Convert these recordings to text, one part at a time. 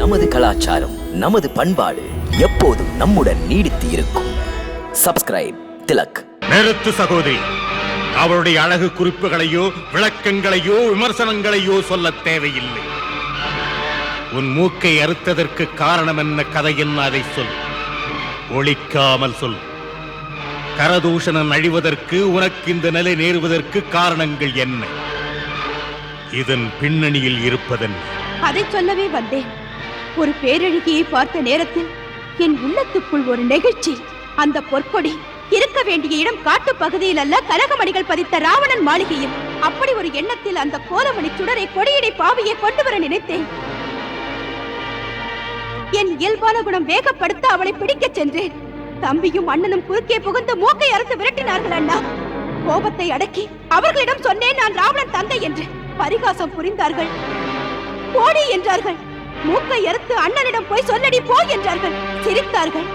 நமது கலாச்சாரம், நமது பண்பாடு எப்போதும் நம்முடன் நீடித்து இருக்கும். சப்ஸ்கிரைப் திலக். நிறுத்து சகோதரி. அவருடைய அழகு குறிப்புகளையோ விளக்கங்களையோ விமர்சனங்களையோ சொல்ல தேவையில்லை. உன் மூக்கை அறுத்ததற்கு காரணம் என்ன, கதை என்ன, அதை சொல். ஒழிக்காமல் சொல். கரதூஷணன் அழிவதற்கு, உனக்கு இந்த நிலை நேருவதற்கு காரணங்கள் என்ன? இதன் பின்னணியில் இருப்பதன் அதை சொல்லவே வந்தேன். ஒரு பேரழகியை பார்த்த நேரத்தில் என் உள்ளத்துக்குள் ஒரு நெகிழ்ச்சி. அந்த பொற்கொடி இருக்க வேண்டிய இடம் காட்டு பகுதியில் அல்ல, கனகமணிகள் பதித்த ராவணன் மாளிகையில். அப்படி ஒரு எண்ணத்தில் அந்த கோலமணி சுடரை, கொடியடை பாவியை கொண்டு வர நினைத்தேன். என் இயல்பான குணம் வேகப்படுத்த அவளை பிடிக்க சென்றேன். தம்பியும் அண்ணனும் குறுக்கே புகுந்து மூக்கை அறுத்து விரட்டினார்கள் அண்ணா. கோபத்தை அடக்கி அவர்களிடம் சொன்னேன், நான் ராவணன் தந்தை என்று. பரிகாசம் புரிந்தார்கள். போடி என்றார்கள். மூக்கை அறுத்து அண்ணனிடம் போய் சொல்லடி போ என்றார்கள். சிரித்தார்கள்.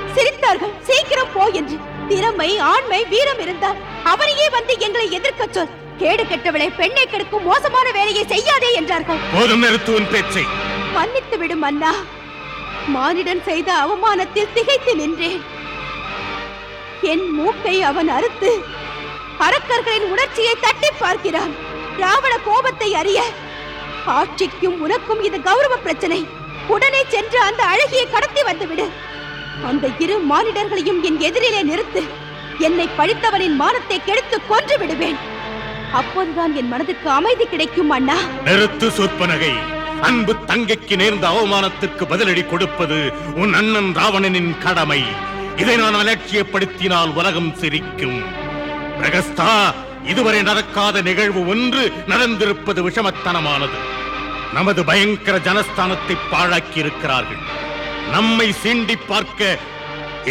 சீக்கிரம் போ என்று. திறமை, ஆண்மை, வீரம் இருந்தால் அவரையே வந்து எங்களை எதிர்க்க சொல். கேடு கெட்டவளை, பெண்ணை கெடுக்கும் மோசமான வேலையை செய்யாதே என்றார்கள். போதும், நிறுத்துவன் பேச்சை. மன்னித்து விடும் அண்ணா. மானிடன் செய்த அவமானத்தில் திகைத்து நின்றேன். என் மூக்கை அவன் அறுத்து அரக்கர்களின் உணர்ச்சியை தட்டி பார்க்கிறான். ராவண கோபத்தை அறிய, ஆட்சிக்கும் உனக்கும் இது கௌரவ பிரச்சனை. உடனே சென்று அந்த அழகியை கடத்தி வந்துவிடு. அந்த இரு மானிடர்களையும் என் எதிரிலே நிறுத்து. என்னை பழித்தவனின் மானத்தை கெடுத்து கொன்று விடுவேன். அப்போதுதான் என் மனதுக்கு அமைதி கிடைக்கும் அண்ணா. நிறுத்து சொற்பனகை. அன்பு தங்கைக்கு நேர்ந்த அவமானத்திற்கு பதிலடி கொடுப்பது உன் அண்ணன் ராவணனின் கடமை. இதை நான் அலட்சியப்படுத்தினால் உலகம் சிரிக்கும். பிரகஸ்தா, இதுவரை நடக்காத நிகழ்வு ஒன்று நடந்திருப்பது விஷமத்தனமானது. நமது பயங்கர ஜனஸ்தானத்தை பாழாக்கி இருக்கிறார்கள். நம்மை சீண்டி பார்க்க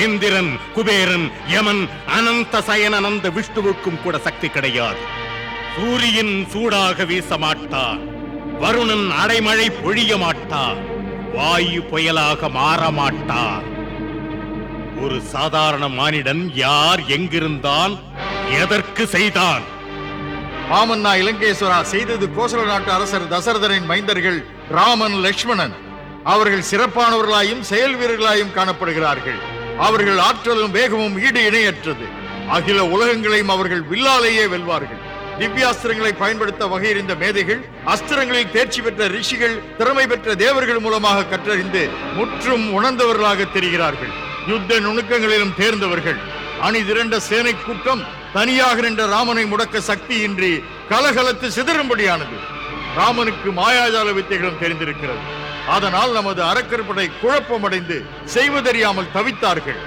இந்திரன், குபேரன், யமன், அனந்த சயன அனந்த விஷ்ணுவுக்கும் கூட சக்தி கிடையாது. சூரியன் சூடாக வீச மாட்டார். வருணன் அடைமழை பொழிய மாட்டார். வாயு புயலாக மாற மாட்டார். ஒரு சாதாரண மானிடன் யார், எங்கிருந்தான், எதற்கு செய்தான்? மாமன்னா இலங்கேஸ்வரா, செய்தது கோசல நாட்டு அரசர் தசரதரின் மைந்தர்கள் ராமன், லட்சுமணன். அவர்கள் சிறப்பானவர்களாயும் செயல் வீரர்களாயும் காணப்படுகிறார்கள். அவர்கள் ஆற்றலும் வேகமும் ஈடு இணையற்றது. அகில உலகங்களையும் அவர்கள் வில்லாலேயே வெல்வார்கள். திவ்யாஸ்திரங்களை பயன்படுத்த வகையிருந்த மேதைகள், அஸ்திரங்களில் தேர்ச்சி பெற்ற ரிஷிகள், திறமை பெற்ற தேவர்கள் மூலமாக கற்றறிந்து முற்றும் உணர்ந்தவர்களாக தெரிகிறார்கள். யுத்த நுணுக்கங்களிலும் தேர்ந்தவர்கள். அணி திரண்ட சேனை கூட்டம் தனியாக நின்ற ராமனை முடக்க சக்தியின்றி கலகலத்து சிதறும்படியானது. ராமனுக்கு மாயாஜால வித்தைகளும் தெரிந்திருக்கிறது. அதனால் நமது அரக்கர்படை குழப்பமடைந்து செய்வதறியாமல் தவித்தார்கள்.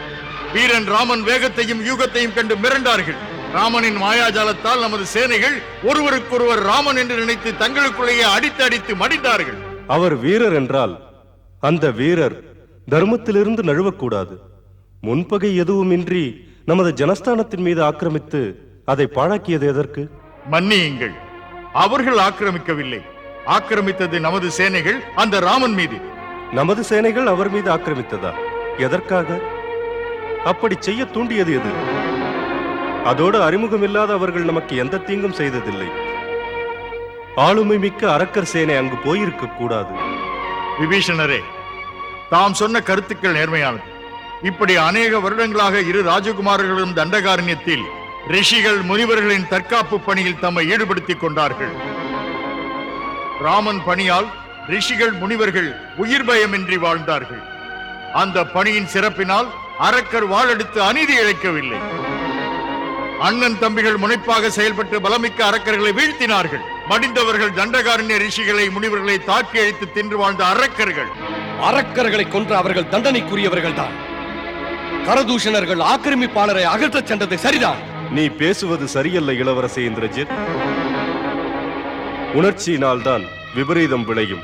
வீரன் ராமன் வேகத்தையும் யூகத்தையும் கண்டு மிரண்டார்கள். ராமனின் மாயாஜாலத்தால் நமது சேனைகள் ஒருவருக்கொருவர் ராமன் என்று நினைத்து தங்களுக்குள்ளேயே அடித்து மடிந்தார்கள். அவர் வீரர் என்றால் அந்த வீரர் தர்மத்திலிருந்து நழுவக்கூடாது. முன்பகை எதுவுமின்றி நமது ஜனஸ்தானத்தின் மீது ஆக்கிரமித்து அதை பாழாக்கியது எதற்கு? மன்னியுங்கள், அவர்கள் ஆக்கிரமிக்கவில்லை. ஆக்கிரமித்தது நமது சேனைகள் அந்த ராமன் மீது. நமது சேனைகள் அவர் மீது ஆக்கிரமித்ததா? எதற்காக? அப்படி செய்ய தூண்டியது எது? அதோடு அறிமுகமில்லாத அவர்கள் நமக்கு எந்த தீங்கும் செய்ததில்லை. ஆளுமை மிக்க அரக்கர் சேனை அங்கு போயிருக்க கூடாது. விபீஷணரே, தாம் சொன்ன கருத்துக்கள் நேர்மையானது. இப்படி அநேக வருடங்களாக இரு ராஜகுமாரர்களும் தண்டகாரண்யத்தில் ரிஷிகள், முனிவர்களின் தற்காப்பு பணியில் தம்மை ஈடுபடுத்திக் கொண்டார்கள். ராமன் பணியால் ரிஷிகள், முனிவர்கள் உயிர் பயமின்றி வாழ்ந்தார்கள். அந்த பணியின் சிறப்பினால் அரக்கர் வாளெடுத்து அநீதி இழைக்கவில்லை. அண்ணன் தம்பிகள் முனைப்பாக செயல்பட்டு பலமிக்க அரக்கர்களை வீழ்த்தினார்கள். மடிந்தவர்கள் தண்டகாரண்ய ரிஷிகளை, முனிவர்களை தாக்கி அழித்து தின்று வாழ்ந்த அரக்கர்கள். அரக்கர்களை கொன்ற அவர்கள் தண்டனைக்குரியவர்கள் தான். கரதூஷணர்கள் ஆக்கிரமிப்பாளரை அகற்றச் சென்றது சரிதான். நீ பேசுவது சரியல்ல இளவரசே இந்திரஜித். உணர்ச்சியினால் தான் விபரீதம் விளையும்.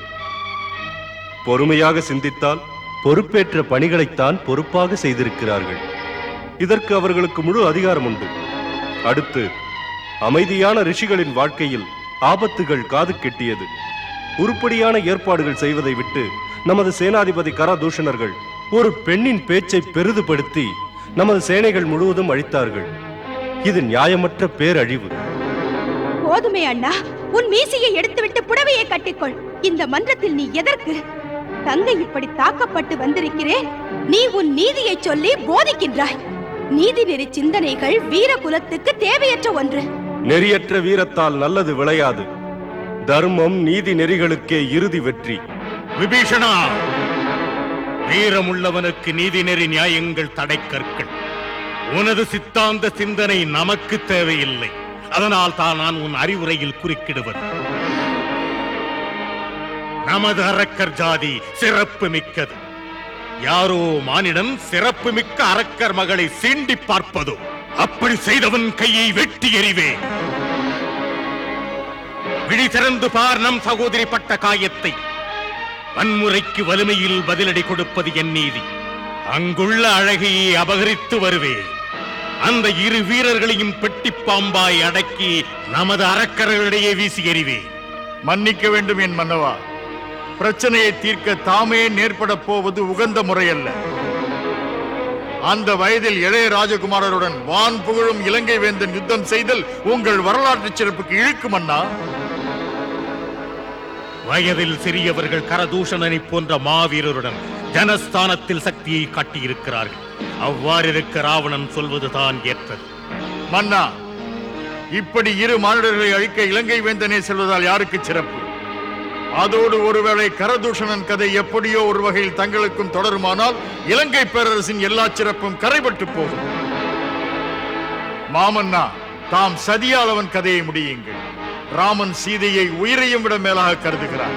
பொறுமையாக சிந்தித்தால் பொறுப்பேற்ற பணிகளைத்தான் பொறுப்பாக செய்திருக்கிறார்கள். இதற்கு அவர்களுக்கு முழு அதிகாரம் உண்டு. அடுத்து, அமைதியான ரிஷிகளின் வாழ்க்கையில் ஆபத்துகள் காது கெட்டியது. உருப்படியான ஏற்பாடுகள் செய்வதை விட்டு நமது சேனாதிபதி கரதூஷணர்கள் ஒரு பெண்ணின் பேச்சை பெரிதுபடுத்தி நமது சேனைகள் முழுவதும் அழித்தார்கள். இது நியாயமற்ற பேரழிவு. போதுமே அண்ணா, உன் மீசையை எடுத்துவிட்டு புடவையை கட்டிக்கொள். இந்த மன்றத்தில் நீ எதற்கு? தங்கை இப்படி தாக்கப்பட்டு வந்திருக்கிறேன். நீ உன் நீதியை சொல்லி போதிக்கின்றாய். நீதி நெறி சிந்தனைகள் வீர குலத்துக்கு தேவையற்ற ஒன்று. நெறியற்ற வீரத்தால் நல்லது விளையாது. தர்மம் நீதி நெறிகளுக்கே இறுதி வெற்றி. விபீஷணா, வீரமுள்ளவனுக்கு நீதி நெறி நியாயங்கள் தடைக்கற்கள். உனது சித்தாந்த சிந்தனை நமக்கு தேவையில்லை. அதனால் தான் நான் உன் அறிவுரையில் குறுக்கிடுவது. நமது அரக்கர் ஜாதி சிறப்பு மிக்கது. யாரோ மானிடன் சிறப்பு மிக்க அரக்கர் மகளை சீண்டி பார்ப்பதோ? அப்படி செய்தவன் கையை வெட்டி எறிவேன். விழி திறந்து பார் நம் சகோதரி பட்ட காயத்தை. வன்முறைக்கு வலிமையில் பதிலடி கொடுப்பது என் நீதி. அங்குள்ள அழகையை அபகரித்து வருவேன். அந்த இரு வீரர்களையும் பெட்டி பாம்பாய் அடக்கி நமது அரக்கர்களிடையே வீசி எறிவேன். மன்னிக்க வேண்டும் என் மன்னவா. பிரச்சனையை தீர்க்க தாமே நேர்பட போவது உகந்த முறையல்ல. அந்த வயதில் இளைய ராஜகுமாரருடன் வான் புகழும் இலங்கை வேந்தன் யுத்தம் செய்தல் உங்கள் வரலாற்று சிறப்புக்கு இழுக்கும் அண்ணா. வயதில் சிறியவர்கள் கரதூஷணனை போன்ற மாவீரருடன் ஜனஸ்தானத்தில் சக்தியை காட்டியிருக்கிறார்கள். அவ்வாறிருக்க ராவணன் சொல்வதுதான் ஏற்றது. மன்னா, இப்படி இரு மானிடர்களை அழிக்க இலங்கை வேந்தனே செல்வதால் யாருக்கு சிறப்பு? அதோடு ஒருவேளை கரதூஷணன் கதை எப்படியோ ஒரு வகையில் தங்களுக்கும் தொடருமானால் இலங்கை பேரரசின் எல்லா சிறப்பும் கரைபட்டு போகும். மாமன்னா, தாம் சதியால் அவன் கதையை முடியுங்கள். ராமன் சீதையை உயிரையும் விட மேலாக கருதுகிறார்.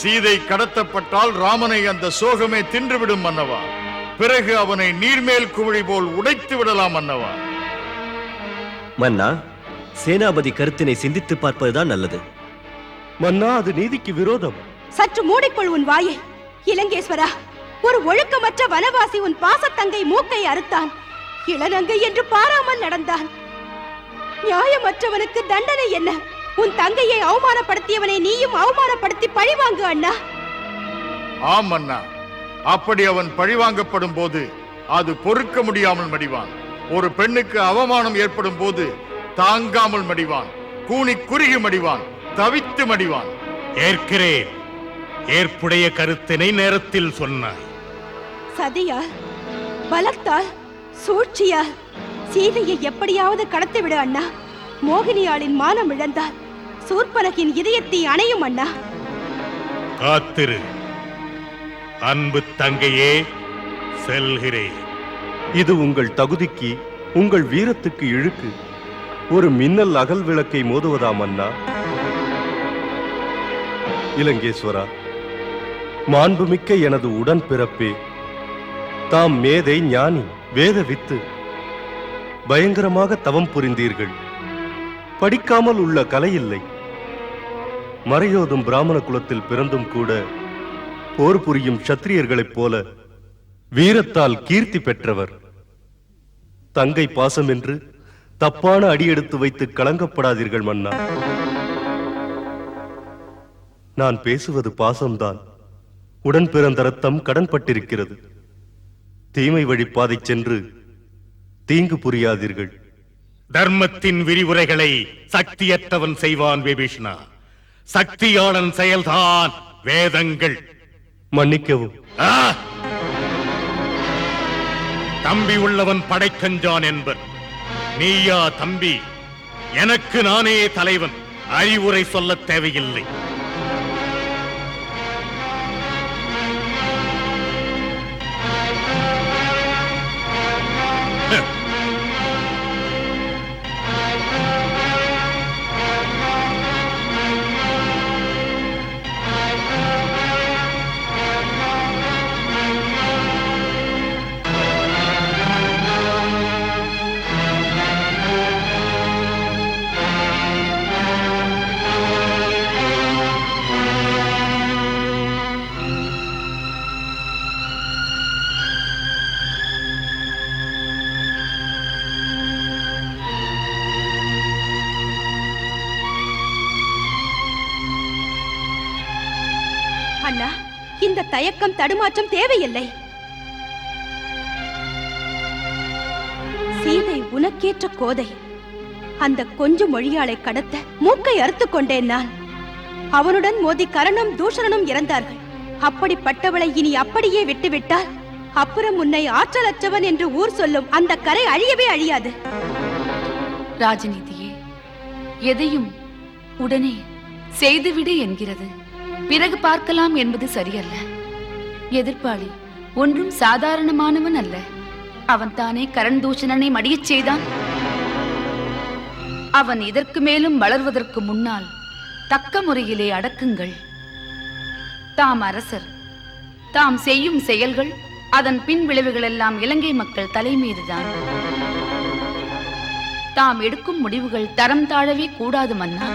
சீதை கடத்தப்பட்டால் ராமனை அந்த சோகமே தின்றுவிடும் மன்னவா. பிறகு அவனை நீர்மேல் குமிழி போல் உடைத்து விடலாம் மன்னவா. மன்னா, சேனாபதி கருத்தினை சிந்தித்து பார்ப்பதுதான் நல்லது. மன்னா, அது நீதிக்கு விரோதம். சற்று மூடிக்கொள் உன் வாயை. இலங்கேஸ்வரா, ஒரு ஒழுக்கமற்ற வனவாசி உன் பாசத்தங்கை மூக்கை அறுத்தான். இளநங்கை என்று பாராமல் நடந்தான். நியாயமற்றவனுக்கு தண்டனை என்ன? உன் தங்கையை அவமானப்படுத்தியவனை நீயும் அவமானப்படுத்தி பழிவாங்கு அண்ணா. ஆம் அண்ணா, அப்படி அவன் பழிவாங்கப்படும் போது அது பொறுக்க முடியாமல் மடிவான். ஒரு பெண்ணுக்கு அவமானம் ஏற்படும் போது தாங்காமல் மடிவான், கூனி குறுகி மடிவான், தவித்து மடிவான். ஏற்கிறேன். ஏற்புடைய கருத்தினை நேரத்தில் சொன்னாய். சதியால், பலத்தால், சூழ்ச்சியால் சீதையை எப்படியாவது கடத்திவிடு அண்ணா. மோகினியாளின் மானம் இழந்தால் சூர்பனகின் இதயத்தை அணையும் அண்ணா. காத்திரு அன்பு தங்கையே, செல்கிறேன். இது உங்கள் தகுதிக்கு, உங்கள் வீரத்துக்கு இழுக்கு. ஒரு மின்னல் அகல் விளக்கை மோதுவதாம் அண்ணா. இலங்கேஸ்வரா, மாண்புமிக்க எனது உடன் பிறப்பே, தாம் மேதை ஞானி, வேத வித்து. பயங்கரமாக தவம் புரிந்தீர்கள். படிக்காமல் உள்ள கலை இல்லை. மறையோதும் பிராமண குலத்தில் பிறந்தும் கூட போர் புரியும் சத்திரியர்களைப் போல வீரத்தால் கீர்த்தி பெற்றவர். தங்கை பாசம் என்று தப்பான அடியெடுத்து வைத்து கலங்கப்படாதீர்கள் மன்னா. நான் பேசுவது பாசம்தான். உடன் பிறந்த ரத்தம் கடன்பட்டிருக்கிறது. தீமை வழிப்பாதை சென்று தீங்கு புரியாதீர்கள். தர்மத்தின் விரிவுரைகளை சக்தியற்றவன் செய்வான் விபீஷணா. சக்தியாளன் செயல்தான் வேதங்கள். மன்னிக்கவும். தம்பி உள்ளவன் படைக்கஞ்சான் என்பர். நீயா தம்பி? எனக்கு நானே தலைவன். அறிவுரை சொல்ல தேவையில்லை. அண்ணா, இந்த தயக்கம் தடுமாற்றம் தேவையில்லை. சீதை உனக்கேற்ற கோதை. அந்த கொஞ்சு மொழியாளை கடத்த மூக்கை அறுத்துக் கொண்டேன் நான். அவனுடன் மோதி கரணம் தூஷணனும் இறந்தார்கள். அப்படிப்பட்டவளை இனி அப்படியே விட்டுவிட்டால் அப்புறம் உன்னை ஆற்றலற்றவன் என்று ஊர் சொல்லும் அந்த கரை அழியவே அழியாது. ராஜநீதியே, எதையும் உடனே செய்துவிடு என்கிறது. பிறகு பார்க்கலாம் என்பது சரியல்ல. எதிர்ப்பாளி ஒன்றும் சாதாரணமானவன் அல்ல. அவன் தானே கரந்தூஷணனை மடியச் செய்தான். அவன் இதற்கு மேலும் வளர்வதற்கு முன்னால் தக்க முறையிலே அடக்குங்கள். தாம் அரசர், தாம் செய்யும் செயல்கள், அதன் பின் விளைவுகள் எல்லாம் இலங்கை மக்கள் தலைமீதுதான். தாம் எடுக்கும் முடிவுகள் தரம் தாழவே கூடாது மன்னா.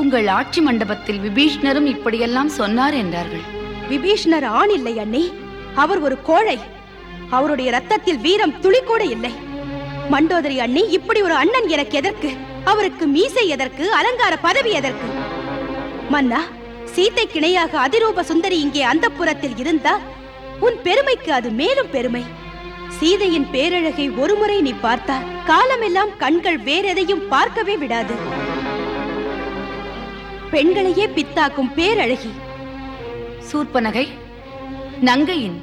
உங்கள் ஆட்சி மண்டபத்தில் விபீஷ்ணரும் இப்படியெல்லாம் சொன்னார் என்றார்கள். விபீஷ்ணர் ஆண் இல்லை அண்ணி, அவர் ஒரு கோழை. அவருடைய ரத்தத்தில் வீரம் துளி கூட இல்லை. மண்டோதரி அண்ணி, இப்படி ஒரு அண்ணன் எனக்கு எதற்கு? அவருக்கு மீசை எதற்கு? அலங்கார பதவி எதற்கு? மன்னா, சீத்தை கிணையாக அதிரூப சுந்தரி இங்கே அந்தப்புரத்தில் இருந்தால் உன் பெருமைக்கு அது மேலும் பெருமை. சீதையின் பேரழகை ஒருமுறை நீ பார்த்தால் காலமெல்லாம் கண்கள் வேறெதையும் பார்க்கவே விடாது. பெண்களையே பித்தாக்கும் பேரழகி. சூர்பனகை, நங்கையின்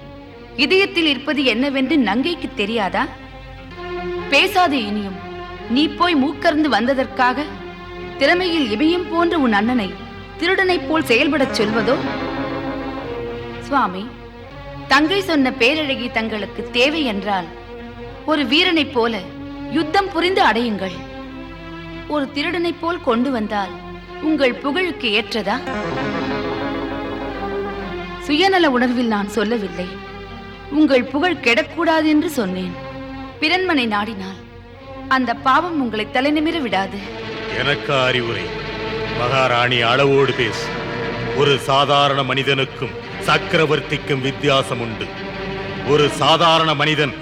இதயத்தில் இருப்பது என்னவென்று நங்கைக்கு தெரியாதா? பேசாதே இனியும். நீ போய் மூக்கர்ந்து வந்ததற்காக திறமையில் இமயம் போன்ற உன் அண்ணனை திருடனைப் போல் செயல்படச் சொல்வதோ? சுவாமி, தங்கை சொன்ன பேரழகி தங்களுக்கு தேவை என்றால் ஒரு வீரனைப் போல யுத்தம் புரிந்து அடையுங்கள். ஒரு திருடனைப் போல் கொண்டு வந்தால் உங்கள் புகழுக்கு ஏற்றதா? சுயநல உணர்வில் நான் சொல்லவில்லை. உங்கள் புகழ் கெடக்கூடாது என்று சொன்னேன். பிறன்மனை நாடினால் அந்த பாவம் உங்களை தலைநிமிர விடாது. எனக்கு அறிவுரை. மகாராணி அளவோடு பேசு. ஒரு சாதாரண மனிதனுக்கும் சக்கரவர்த்திக்கும் வித்தியாசம் உண்டு. ஒரு சாதாரண மனிதன்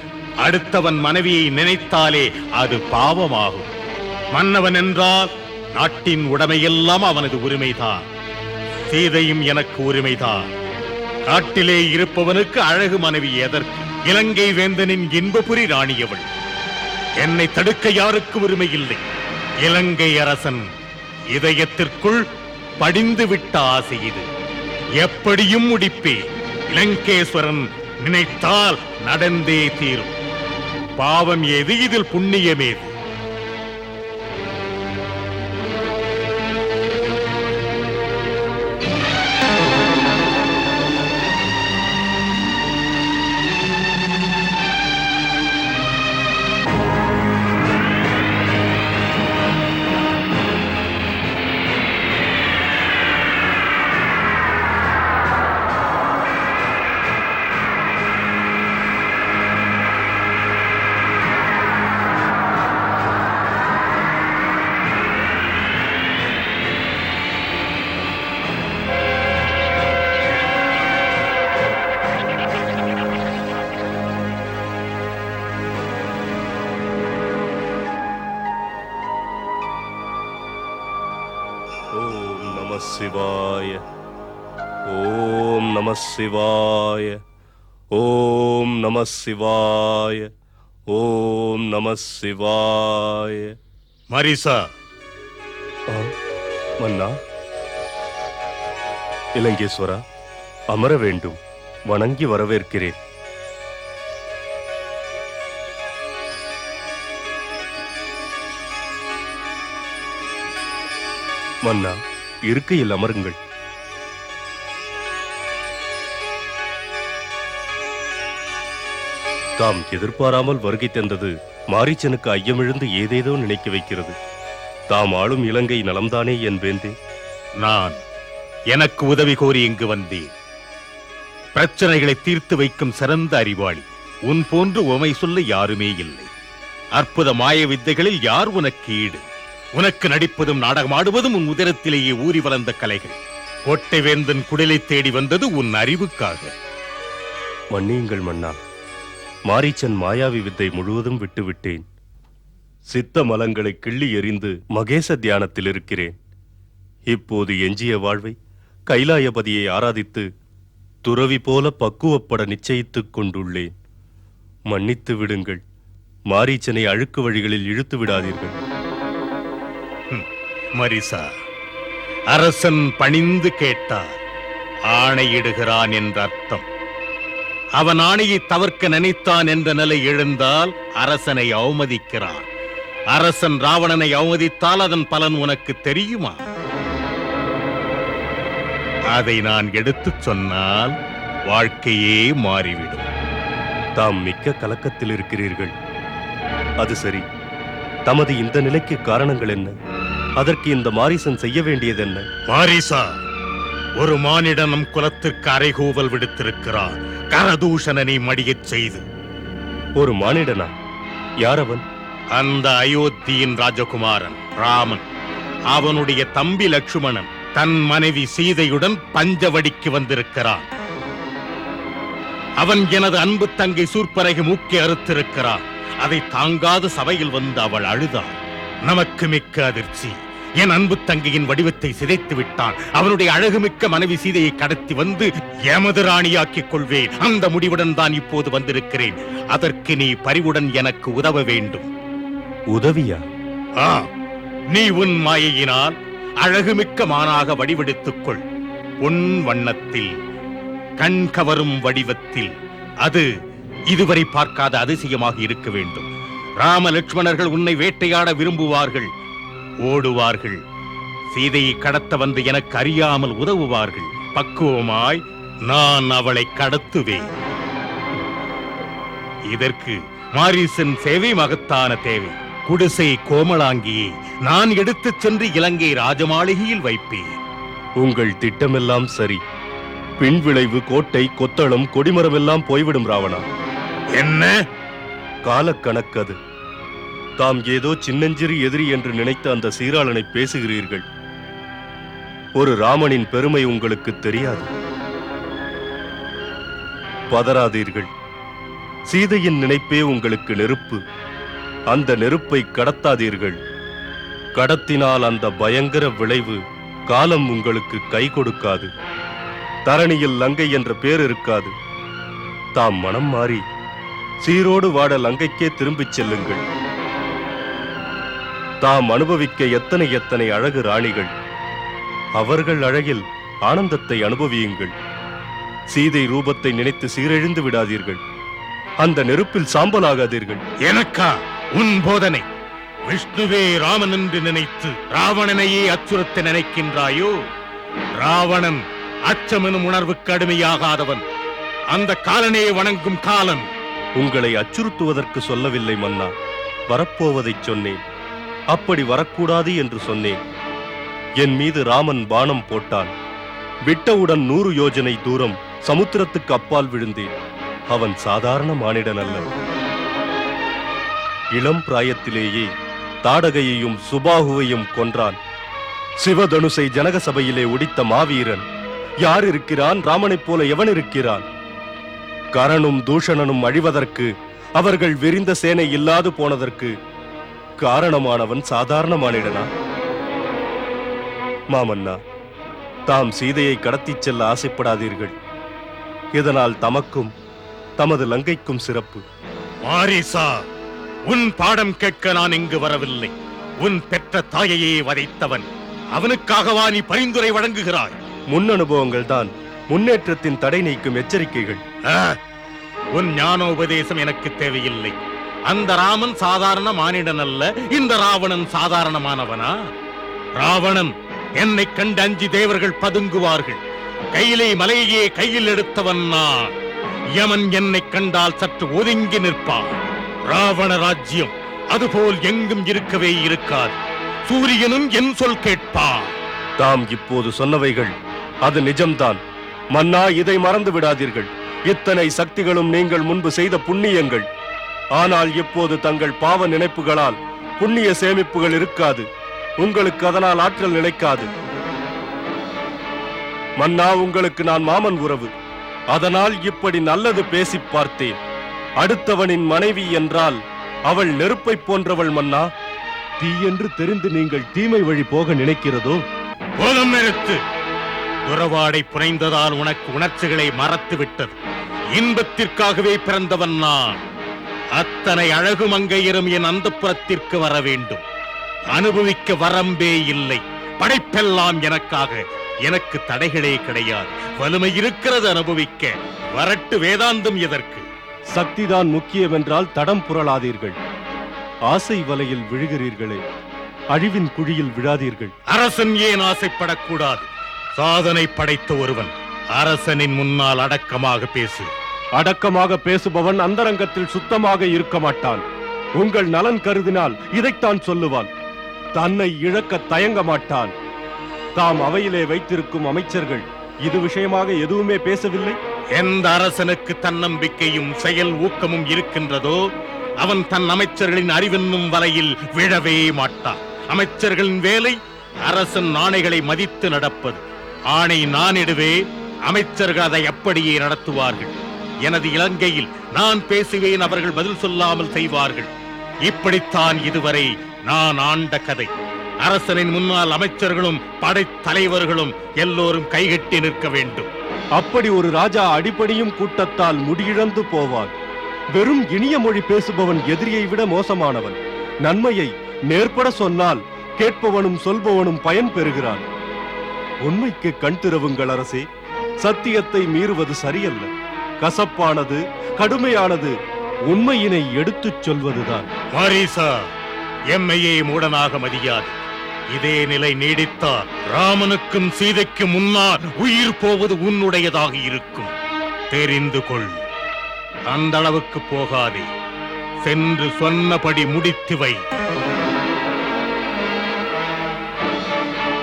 அடுத்தவன் மனைவியை நினைத்தாலே அது பாவமாகும். மன்னவன் என்றால் நாட்டின் உடைமையெல்லாம் அவனது உரிமைதான். சீதையும் எனக்கு உரிமைதான். காட்டிலே இருப்பவனுக்கு அழகு மனைவி எதற்கு? இலங்கை வேந்தனின் இன்பபுரி ராணியவள். என்னை தடுக்க யாருக்கு உரிமை இல்லை. இலங்கை அரசன் இதயத்திற்குள் படிந்து விட்ட ஆசை இது. எப்படியும் முடிப்பே. இலங்கேஸ்வரன் நினைத்தால் நடந்தே தீரும். பாவம் ஏது, இதில் புண்ணியமேது? சிவாய. ஓம் நம சிவாய. ஓம் நம சிவாய. ஓம் நம சிவாய. மரிசா. மன்னா. இலங்கேஸ்வரா, அமர வேண்டும். வணங்கி வரவேற்கிறேன். மன்னா, இருக்கையில் அமருங்கள். தாம் எதிர்பாராமல் வருகை தந்தது மாரீச்சனுக்கு ஐயமிழந்து ஏதேதோ நினைக்க வைக்கிறது. தாம் ஆளும் இலங்கை நலம்தானே என் வேந்தே? நான் எனக்கு உதவி கோரி இங்கு வந்தேன். பிரச்சனைகளை தீர்த்து வைக்கும் சிறந்த அறிவாளி உன் போன்று உமை சொல்ல யாருமே இல்லை. அற்புத மாய வித்தைகளில் யார் உனக்கு ஈடு? உனக்கு நடிப்பதும் நாடகமாடுவதும் உன் உதரத்திலேயே ஊறி வளர்ந்த கலைகள். கோட்டை வேந்தன் குடிலை தேடி வந்தது உன் அறிவுக்காக. மன்னியுங்கள் மன்னா, மாரீச்சன் மாயாவி வித்தை முழுவதும் விட்டுவிட்டேன். சித்த மலங்களை கிள்ளி எறிந்து மகேச தியானத்தில் இருக்கிறேன். இப்போது எஞ்சிய வாழ்வை கைலாயபதியை ஆராதித்து துறவி போல பக்குவப்பட நிச்சயித்துக் கொண்டுள்ளேன். மன்னித்து விடுங்கள். மாரீச்சனை அழுக்கு வழிகளில் இழுத்து விடாதீர்கள். மரிசா, அரசன் பணிந்து கேட்டார். ஆணையிடுகிறான் என்ற அர்த்தம். அவன் ஆணையை தவிர்க்க நினைத்தான் என்ற நிலை எழுந்தால் அரசனை அவமதிக்கிறான். அரசன் ராவணனை அவமதித்தால் அதன் பலன் உனக்கு தெரியுமா? அதை நான் எடுத்துச் சொன்னால் வாழ்க்கையே மாறிவிடும். தாம் மிக்க கலக்கத்தில் இருக்கிறீர்கள். அது சரி, தமது இந்த நிலைக்கு காரணங்கள் என்ன? அதற்கு இந்த மாரீசன் செய்ய வேண்டியது என்ன? மாரீசா, ஒரு மானிடன் நம் குலத்திற்கு அறைகூவல் விடுத்திருக்கிறான். கரதூஷணனை மடியச் செய்து. ஒரு மானிடனா? யார் அவன்? அந்த அயோத்தியின் ராஜகுமாரன் ராமன். அவனுடைய தம்பி லட்சுமணன் தன் மனைவி சீதையுடன் பஞ்சவடிக்கு வந்திருக்கிறான். அவன் எனது அன்பு தங்கை சூர்பனகை மூக்கை அறுத்திருக்கிறான். அதை தாங்காத சபையில் வந்து அவள் அழுதாள். நமக்கு மிக்க அதிர்ச்சி. என் அன்பு தங்கையின் வடிவத்தை சிதைத்து விட்டான். அவனுடைய அழகுமிக்க மனைவி சீதையை கடத்தி வந்து எமது ராணியாக்கிக் கொள்வேன். அந்த முடிவுடன் தான் இப்போது வந்திருக்கிறேன். அதற்கு நீ பரிவுடன் எனக்கு உதவ வேண்டும். உதவியா? நீ உன் மாயையினால் அழகுமிக்க மானாக வடிவெடுத்துக் கொள். பொன் வண்ணத்தில், கண் கவரும் வடிவத்தில். அது இதுவரை பார்க்காத அதிசயமாக இருக்க வேண்டும். ராம லட்சுமணர்கள் உன்னை வேட்டையாட விரும்புவார்கள், ஓடுவார்கள். சீதையை கடத்த வந்து எனக்கு அறியாமல் உதவுவார்கள். பக்குவமாய் நான் அவளை கடத்துவேன். இதற்கு மாரீசன் சேவை மகத்தான தேவை. குடிசை கோமலாங்கியை நான் எடுத்துச் சென்று இலங்கை ராஜமாளிகையில் வைப்பேன். உங்கள் திட்டமெல்லாம் சரி. பின் விளைவு கோட்டை, கொத்தளம், கொடிமரம் எல்லாம் போய்விடும் ராவணா. என்ன காலக்கணக்கது. தாம் ஏதோ சின்னஞ்சிறு எதிரி என்று நினைத்த அந்த சீராளனை பேசுகிறீர்கள். ஒரு ராமனின் பெருமை உங்களுக்கு தெரியாது. பதறாதீர்கள். சீதையின் நினைப்பே உங்களுக்கு நெருப்பு. அந்த நெருப்பை கடத்தாதீர்கள். கடத்தினால் அந்த பயங்கர விளைவு காலம் உங்களுக்கு கை கொடுக்காது. தரணியில் லங்கை என்ற பேர் இருக்காது. தாம் மனம் மாறி சீரோடு வாட லங்கைக்கே திரும்பிச் செல்லுங்கள். தாம் அனுபவிக்க எத்தனை எத்தனை அழகு ராணிகள். அவர்கள் அழகில் ஆனந்தத்தை அனுபவியுங்கள். சீதை ரூபத்தை நினைத்து சீரழிந்து விடாதீர்கள். அந்த நெருப்பில் சாம்பலாகாதீர்கள். எனக்கா உன் போதனை? விஷ்ணுவே ராமன் என்று நினைத்து ராவணனையே அச்சுறுத்த நினைக்கின்றாயோ? ராவணன் அச்சமெனும் உணர்வுக்கு அடிமையாகாதவன். அந்த காலனே வணங்கும் காலன். உங்களை அச்சுறுத்துவதற்கு சொல்லவில்லை மன்னா. வரப்போவதைச் சொன்னேன். அப்படி வரக்கூடாது என்று சொன்னேன். என் மீது ராமன் பானம் போட்டான். விட்டவுடன் 100 யோஜனை தூரம் சமுத்திரத்துக்கு அப்பால் விழுந்தேன். அவன் சாதாரண மானிடன் அல்ல. இளம் பிராயத்திலேயே தாடகையையும் சுபாகுவையும் கொன்றான். சிவதனுசை ஜனக சபையிலே ஒடித்த மாவீரன். யார் இருக்கிறான்? ராமனைப் போல எவன் இருக்கிறான்? கரணும் தூஷணனும் அழிவதற்கு, அவர்கள் விரிந்த சேனை இல்லாது போனதற்கு காரணமானவன் சாதாரண மானிடனா? மாமன்னா, தாம் சீதையை கடத்திச் செல்ல ஆசைப்படாதீர்கள். இதனால் தமக்கும் தமது லங்கைக்கும் சிறப்பு. மாரீசா, உன் பாடம் கேட்க நான் இங்கு வரவில்லை. உன் பெற்ற தாயையே வதைத்தவன். அவனுக்காகவா நீ பரிந்துரை வழங்குகிறாய்? முன் அனுபவங்கள் தான் முன்னேற்றத்தின் தடை நீக்கும் எச்சரிக்கைகள். உன் ஞானோபதேசம் எனக்கு தேவையில்லை. அந்த ராமன் சாதாரண மானிடன் அல்ல. இந்த ராவணன் சாதாரணமானவனா? ராவணன் என்னை கண்டு அஞ்சி தேவர்கள் பதுங்குவார்கள். கையிலே மலையே கையில் எடுத்தவன் நான். யமன் என்னை கண்டால் சற்று ஒதுங்கி நிற்பான். ராவண ராஜ்யம் அதுபோல் எங்கும் இருக்கவே இருக்காது. சூரியனும் என் சொல் கேட்பான். தாம் இப்போது சொன்னவைகள் அது நிஜம்தான். மன்னா, இதை மறந்து விடாதீர்கள். இத்தனை சக்திகளும் நீங்கள் முன்பு செய்த புண்ணியங்கள். ஆனால் இப்போது தங்கள் பாவ நினைப்புகளால் புண்ணிய சேமிப்புகள் இருக்காது. உங்களுக்கு அதனால் ஆற்றல் நிலைக்காது. மன்னா, உங்களுக்கு நான் மாமன் உறவு. அதனால் இப்படி நல்லது பேசி பார்த்தேன். அடுத்தவனின் மனைவி என்றால் அவள் நெருப்பை போன்றவள் மன்னா. தீ என்று தெரிந்து நீங்கள் தீமை வழி போக நினைக்கிறதோ? போதும், நிறுத்து. உறவாடை புனைந்ததால் உனக்கு உணர்ச்சிகளை மறத்து விட்டது. இன்பத்திற்காகவே பிறந்தவன் நான். அத்தனை அழகு மங்கையரும் என் அந்தப்புறத்திற்கு வர வேண்டும். அனுபவிக்க வரம்பே இல்லை. படைப்பெல்லாம் எனக்காக. எனக்கு தடைகளே கிடையாது. வலிமை இருக்கிறது அனுபவிக்க. வரட்டு வேதாந்தம் எதற்கு? சக்திதான் முக்கியமென்றால் தடம் புரளாதீர்கள். ஆசை வலையில் விழுகிறீர்களே, அழிவின் குழியில் விழாதீர்கள். அரசன் ஏன் ஆசைப்படக்கூடாது? சாதனை படைத்த ஒருவன் அரசனின் முன்னால் அடக்கமாக பேசு. அடக்கமாக பேசுபவன் அந்தரங்கத்தில் சுத்தமாக இருக்க மாட்டான். உங்கள் நலன் கருதினால் இதைத்தான் சொல்லுவான். தன்னை இழக்க தயங்க மாட்டான். தாம் அவையிலே வைத்திருக்கும் அமைச்சர்கள் இது விஷயமாக எதுவுமே பேசவில்லை. எந்த அரசனுக்கு தன்னம்பிக்கையும் செயல் ஊக்கமும் இருக்கின்றதோ அவன் தன் அமைச்சர்களின் அறிவென்னும் வலையில் விழவே மாட்டான். அமைச்சர்களின் வேலை அரசன் ஆணைகளை மதித்து நடப்பது. ஆணை நான் இடுவேன், அமைச்சர்கள் அதை அப்படியே நடத்துவார்கள். எனது இலங்கையில் நான் பேசுவேன், அவர்கள் பதில் சொல்லாமல் செய்வார்கள். இப்படித்தான் இதுவரை நான் ஆண்ட கதை. அரசனின் முன்னால் அமைச்சர்களும் படைத்தலைவர்களும் எல்லோரும் கைகட்டி நிற்க வேண்டும். அப்படி ஒரு ராஜா அடிப்படையும் கூட்டத்தால் முடியிழந்து போவான். வெறும் இனிய மொழி பேசுபவன் எதிரியை விட மோசமானவன். நன்மையை நேர்பட சொன்னால் கேட்பவனும் சொல்பவனும் பயன் பெறுகிறான். உண்மைக்கு கண் திறவுங்கள் அரசே. சத்தியத்தை மீறுவது சரியல்ல. கசப்பானது, கடுமையானது உண்மையினை எடுத்துச் சொல்வதுதான். மாரீசா, எம்மையே மூடனாக மதியாது. இதே நிலை நீடித்தால் ராமனுக்கும் சீதைக்கு முன்னால் உயிர் போவது உன்னுடையதாக இருக்கும். தெரிந்து கொள். அந்த அளவுக்கு போகாதே. சென்று சொன்னபடி முடித்து வை.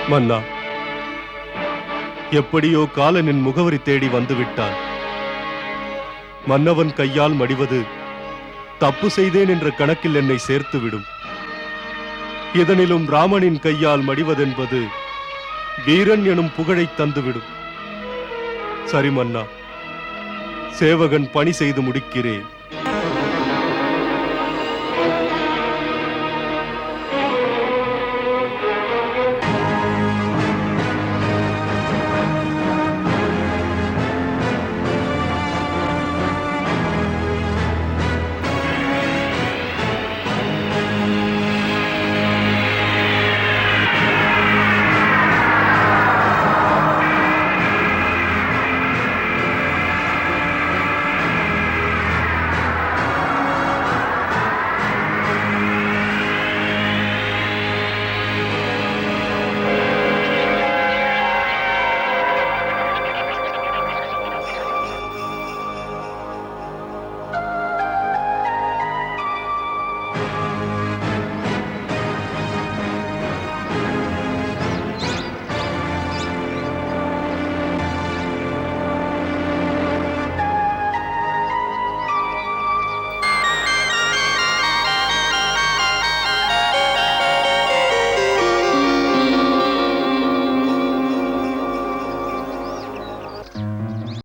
மன்னா, எப்படியோ காலனின் முகவரி தேடி வந்து விட்டான். மன்னவன் கையால் மடிவது தப்பு செய்தேன் என்ற கணக்கில் என்னை சேர்த்துவிடும். இதனிலும் ராமனின் கையால் மடிவதென்பது வீரன் எனும் புகழை தந்துவிடும். சரி மன்னா, சேவகன் பணி செய்து முடிக்கிறேன்.